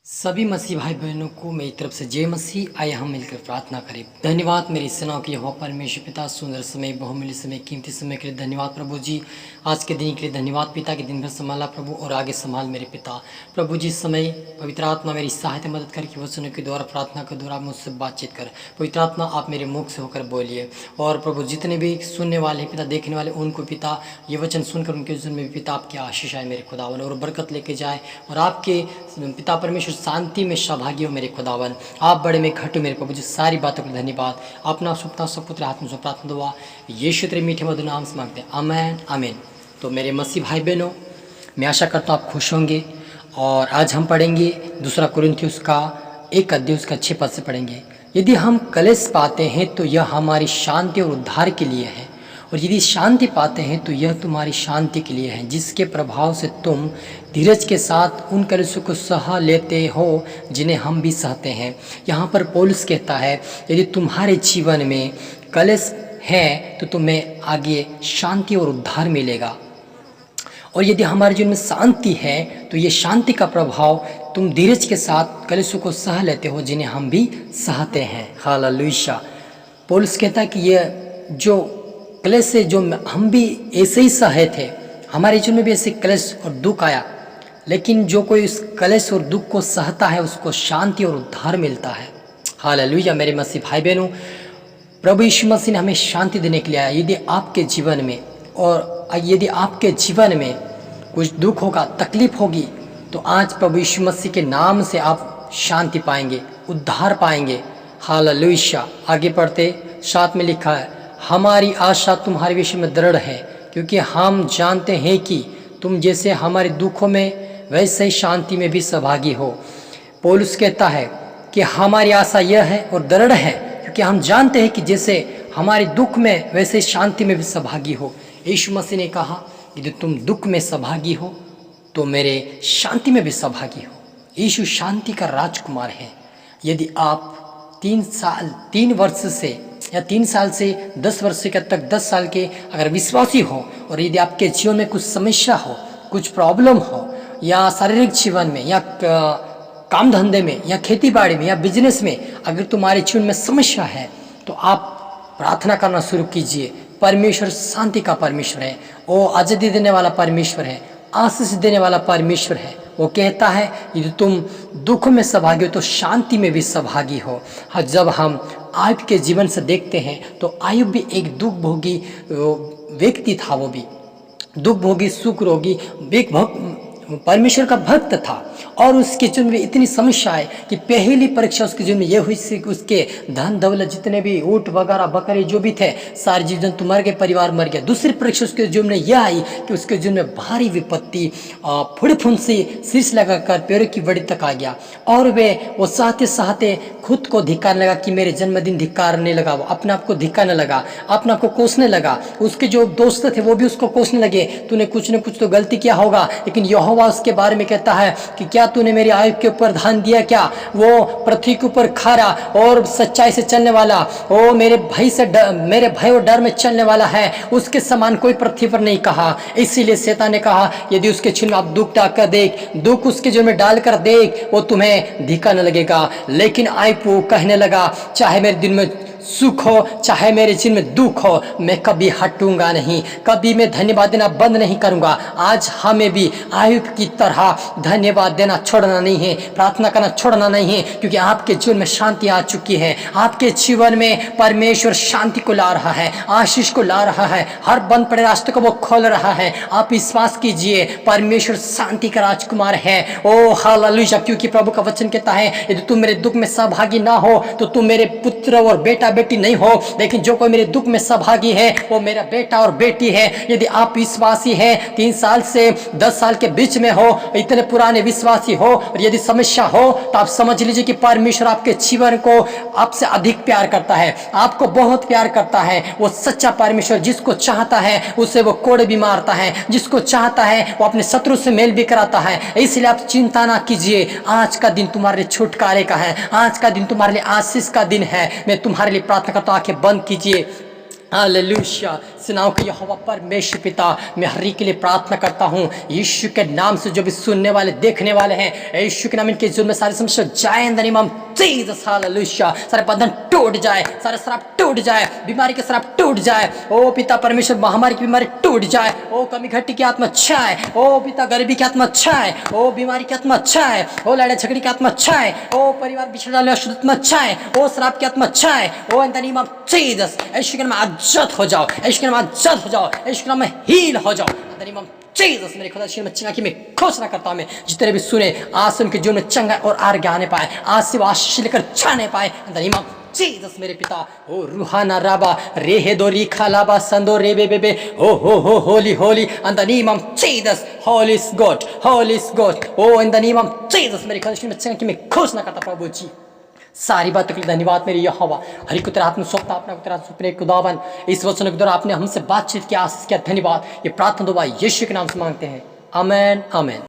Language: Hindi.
सभी मसीह भाई बहनों को मेरी तरफ से जय मसीह। आइए हम मिलकर प्रार्थना करें। धन्यवाद मेरी सेनाओं के यहोवा परमेश्वर पिता, सुंदर समय, बहुमूल्य समय, कीमती समय के लिए धन्यवाद प्रभु जी। आज के दिन के लिए धन्यवाद पिता, के दिन भर संभाला प्रभु और आगे संभाल मेरे पिता। प्रभु जी समय पवित्र आत्मा मेरी सहायता मदद करके वचनों के द्वारा, प्रार्थना के द्वारा मुझसे बातचीत कर। पवित्र आत्मा आप मेरे मुख से होकर बोलिए और प्रभु जितने भी सुनने वाले हैं पिता, देखने वाले उनको पिता ये वचन सुनकर उनके जीवन में भी पिता आपकी आशीष आए मेरे खुदावन, और बरकत लेके जाए और आपके पिता परमेश्वर शांति में सहभागी हो मेरे खुदावन। आप बड़े में घट मेरे प्रभु जी, सारी बातों को धन्यवाद। अपना सुपना सब पुत्र हाथ में से प्रार्थना दुआ यीशु तेरे मीठे मधुर नाम से मांगते हैं, आमीन आमीन। तो मेरे मसीह भाई बहनों, मैं आशा करता हूँ आप खुश होंगे। और आज हम पढ़ेंगे दूसरा कुरिन्थियुस का 1 अध्याय उसका 6 पद से पढ़ेंगे। यदि हम कलेश पाते हैं तो यह हमारी शांति और उद्धार के लिए है, और यदि शांति पाते हैं तो यह तुम्हारी शांति के लिए है, जिसके प्रभाव से तुम धीरज के साथ उन कलेशों को सह लेते हो जिन्हें हम भी सहते हैं। यहाँ पर पौलुस कहता है यदि तुम्हारे जीवन में कलेश है तो तुम्हें आगे शांति और उद्धार मिलेगा, और यदि हमारे जीवन में शांति है तो ये शांति का प्रभाव तुम धीरज के साथ कलेशों को सह लेते हो जिन्हें हम भी सहते हैं। हालेलुया। पौलुस कहता है कि ये जो क्लेश से जो हम भी ऐसे ही सहे थे, हमारे जीवन में भी ऐसे क्लेश और दुख आया, लेकिन जो कोई इस क्लेश और दुख को सहता है उसको शांति और उद्धार मिलता है। हालेलुया। मेरे मसीह भाई बहनों, प्रभु यीशु मसीह ने हमें शांति देने के लिए आया। यदि आपके जीवन में यदि आपके जीवन में कुछ दुख होगा, तकलीफ होगी, तो आज प्रभु यीशु मसीह के नाम से आप शांति पाएंगे, उद्धार पाएंगे। हालेलुया। आगे पढ़ते 7 में लिखा है, हमारी आशा तुम्हारे विषय में दृढ़ है, क्योंकि हम जानते हैं कि तुम जैसे हमारे दुखों में वैसे ही शांति में भी सहभागी हो। पौलुस कहता है कि हमारी आशा यह है और दृढ़ है, क्योंकि हम जानते हैं कि जैसे हमारे दुख में वैसे शांति में भी सहभागी हो। यीशु मसीह ने कहा यदि तुम दुख में सहभागी हो तो मेरे शांति में भी सहभागी हो। यीशु शांति का राजकुमार है। यदि आप 3 वर्ष से या 3 साल से 10 वर्ष के तक 10 साल के अगर विश्वासी हो, और यदि आपके जीवन में कुछ समस्या हो, कुछ प्रॉब्लम हो, या शारीरिक जीवन में, या काम धंधे में, या खेती बाड़ी में, या बिजनेस में अगर तुम्हारे जीवन में समस्या है, तो आप प्रार्थना करना शुरू कीजिए। परमेश्वर शांति का परमेश्वर है, वो आज़ादी देने वाला परमेश्वर है, आशीष देने वाला परमेश्वर है। वो कहता है यदि तुम दुख में सहभागी हो तो शांति में भी सहभागी हो। जब हम आयुब के जीवन से देखते हैं तो आयुब भी एक दुख भोगी व्यक्ति था, वो भी दुख भोगी, सुख रोगी, परमेश्वर का भक्त था, और उसके जीवन में इतनी समस्या है कि पहली परीक्षा उसके जीवन में यह हुई कि उसके धन दौलत जितने भी ऊँट वगैरह बकरे जो भी थे सारे जीव जंतु मर गए, परिवार मर गया। दूसरी परीक्षा उसके जीवन में यह आई कि उसके जीवन में भारी विपत्ति, फुड़ फुंसी, शीश लगाकर पैरों की बड़ी तक आ गया, और वो सहते सहते खुद को धिक्कारने लगा कि मेरे जन्मदिन धिक्कारने लगा, वो अपने आप को धिक्कारने लगा, अपने आप को कोसने लगा। उसके जो दोस्त थे वो भी उसको कोसने लगे, तूने कुछ न कुछ तो गलती किया होगा। लेकिन यहोवा उसके बारे में कहता है कि क्या तूने मेरे आयुब के ऊपर ध्यान दिया क्या? वो पृथ्वी के ऊपर खरा और सच्चाई से चलने वाला, वो मेरे भय और डर में चलने वाला है, उसके समान कोई पृथ्वी पर नहीं कहा। इसीलिए शैतान ने कहा यदि उसके जीवन में आप दुख डालकर देख, दुख उसके जीवन में डालकर देख, वो तुम्हें धिक्कार न लगेगा। लेकिन आयुब कहने लगा चाहे मेरे दिन में सुख हो चाहे मेरे जीवन में दुख हो, मैं कभी हटूंगा नहीं, कभी मैं धन्यवाद देना बंद नहीं करूंगा। आज हमें भी आयुब की तरह धन्यवाद देना छोड़ना नहीं है, प्रार्थना करना छोड़ना नहीं है, क्योंकि आपके जीवन में शांति आ चुकी है। आपके जीवन में परमेश्वर शांति को ला रहा है, आशीष को ला रहा है, हर बंद पड़े रास्ते को वो खोल रहा है। आप विश्वास कीजिए, परमेश्वर शांति का राजकुमार है। ओ हालेलुया। क्योंकि प्रभु का वचन कहता है यदि तुम मेरे दुख में सहभागी ना हो तो तुम मेरे पुत्र और बेटा बेटी नहीं हो, लेकिन जो कोई मेरे दुख में सहभागी है वो मेरा बेटा और बेटी है। यदि आप विश्वासी हैं, 3 साल से 10 साल के बीच में हो, इतने पुराने विश्वासी हो, और यदि समस्या हो तो आप समझ लीजिए कि परमेश्वर आपके जीवन को आपसे अधिक प्यार करता है, आपको बहुत प्यार करता है। वो सच्चा परमेश्वर जिसको चाहता है उसे वो कोड़े भी मारता है, जिसको चाहता है वो अपने शत्रु से मेल भी कराता है। इसलिए आप चिंता ना कीजिए, आज का दिन तुम्हारे लिए छुटकारे का है, आज का दिन तुम्हारे लिए आशीष का दिन है। मैं तुम्हारे लिए प्रार्थना करता हूं, आंखें बंद कीजिए। हालेलुया। सेनाओं के यहोवा परमेश्वर पिता, मैं हर एक के लिए प्रार्थना करता हूँ यीशु के नाम से। जो भी सुनने वाले देखने वाले हैं, यीशु के नाम इनके जुर्म में सारी समस्या जाए इन the name of Jesus, hallelujah. सारे बंधन टूट जाए, सारे श्राप टूट जाए, बीमारी के श्राप टूट जाए। ओ पिता परमेश्वर, महामारी की बीमारी टूट जाए। ओ कमी घटी की आत्मा छाए। ओ पिता गरीबी की आत्मा छाए। ओ बीमारी की आत्मा छाए। ओ लड़ाई झगड़ी की आत्मा छाए। ओ परिवार बिछड़ा वाले अशुद्ध आत्मा छाए। ओ श्राप की आत्मा छाए। Oh in the name of Jesus, Yeshu के नाम में आजाद हो जाओ, यीशु के नाम में आजाद हो जाओ, यीशु के नाम में हील हो जाओ इन द नेम ऑफ जीसस। मेरे खुदा में चंगा की मैं घोषणा करता हूं, मैं जितने भी सुने आज से उनके जीवन में चंगा और आरोग्य आने पाए, आज से वो आशीष लेकर जाने पाए इन द नेम ऑफ जीसस। मेरे पिता ओ रूहाना राबा रे हे दो री खालाबा संदो रे बे बे हो holy holy in the name of Jesus. Holy is God, holy is God. Oh in the name of Jesus मेरे खुदा में चंगा की मैं घोषणा करता प्रभु जी। सारी बातों के लिए धन्यवाद मेरी यहोवा। हरि को तेरा हाथ में सौंपता, अपना तेरा सुपने खुदावन। इस वचन के द्वारा आपने हमसे बातचीत किया, आशीष किया। धन्यवाद। ये प्रार्थना दुआ यीशु के नाम से मांगते हैं, आमीन आमीन।